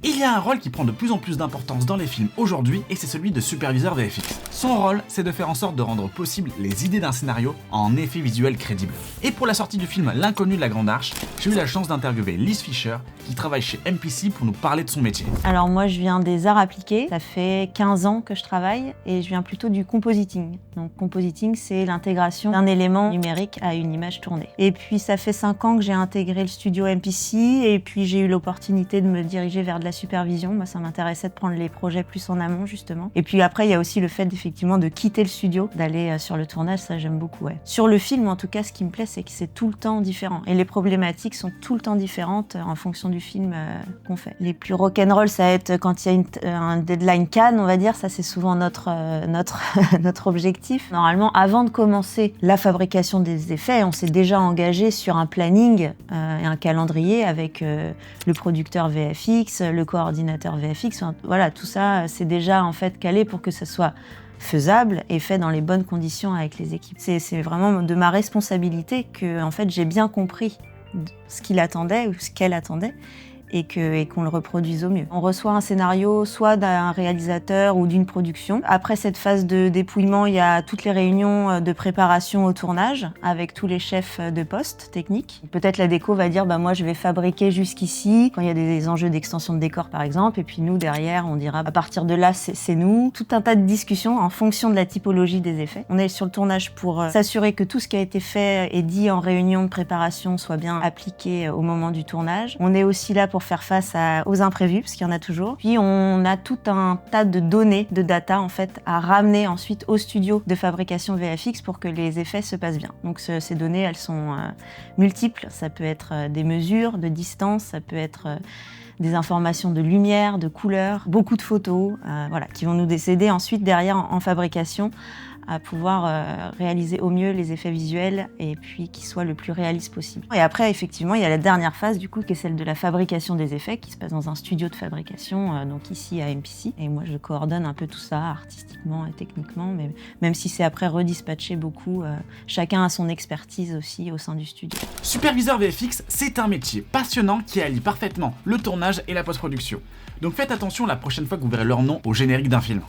Il y a un rôle qui prend de plus en plus d'importance dans les films aujourd'hui et c'est celui de superviseur VFX. Son rôle, c'est de faire en sorte de rendre possible les idées d'un scénario en effets visuels crédibles. Et pour la sortie du film L'inconnu de la Grande Arche, j'ai eu la chance d'interviewer Liz Fisher qui travaille chez MPC pour nous parler de son métier. Alors moi je viens des arts appliqués, ça fait 15 ans que je travaille et je viens plutôt du compositing. Donc compositing c'est l'intégration d'un élément numérique à une image tournée. Et puis ça fait 5 ans que j'ai intégré le studio MPC et puis j'ai eu l'opportunité de me diriger vers de la supervision. Moi ça m'intéressait de prendre les projets plus en amont justement. Et puis après il y a aussi le fait effectivement de quitter le studio, d'aller sur le tournage, ça j'aime beaucoup. Ouais. Sur le film en tout cas ce qui me plaît c'est que c'est tout le temps différent et les problématiques sont tout le temps différentes en fonction du film qu'on fait. Les plus rock'n'roll ça va être quand il y a un deadline Cannes on va dire, ça c'est souvent notre objectif. Normalement avant de commencer la fabrication des effets on s'est déjà engagé sur un planning et un calendrier avec le producteur VFX, le coordinateur VFX, voilà tout ça c'est déjà en fait calé pour que ça soit faisable et fait dans les bonnes conditions avec les équipes. C'est vraiment de ma responsabilité que en fait j'ai bien compris ce qu'il attendait ou ce qu'elle attendait et qu'on le reproduise au mieux. On reçoit un scénario soit d'un réalisateur ou d'une production. Après cette phase de dépouillement, il y a toutes les réunions de préparation au tournage avec tous les chefs de poste techniques. Peut-être la déco va dire moi je vais fabriquer jusqu'ici quand il y a des enjeux d'extension de décor par exemple et puis nous derrière on dira à partir de là c'est nous. Tout un tas de discussions en fonction de la typologie des effets. On est sur le tournage pour s'assurer que tout ce qui a été fait et dit en réunion de préparation soit bien appliqué au moment du tournage. On est aussi là pour faire face aux imprévus, parce qu'il y en a toujours. Puis on a tout un tas de données, de data en fait, à ramener ensuite au studio de fabrication VFX pour que les effets se passent bien. Donc ces données, elles sont multiples. Ça peut être des mesures de distance, ça peut être des informations de lumière, de couleur, beaucoup de photos, voilà, qui vont nous aider ensuite derrière en fabrication à pouvoir réaliser au mieux les effets visuels et puis qu'ils soient le plus réalistes possible. Et après, effectivement, il y a la dernière phase du coup qui est celle de la fabrication des effets qui se passe dans un studio de fabrication, donc ici à MPC. Et moi, je coordonne un peu tout ça artistiquement et techniquement, mais même si c'est après redispatché beaucoup, chacun a son expertise aussi au sein du studio. Superviseur VFX, c'est un métier passionnant qui allie parfaitement le tournage et la post-production. Donc faites attention la prochaine fois que vous verrez leur nom au générique d'un film.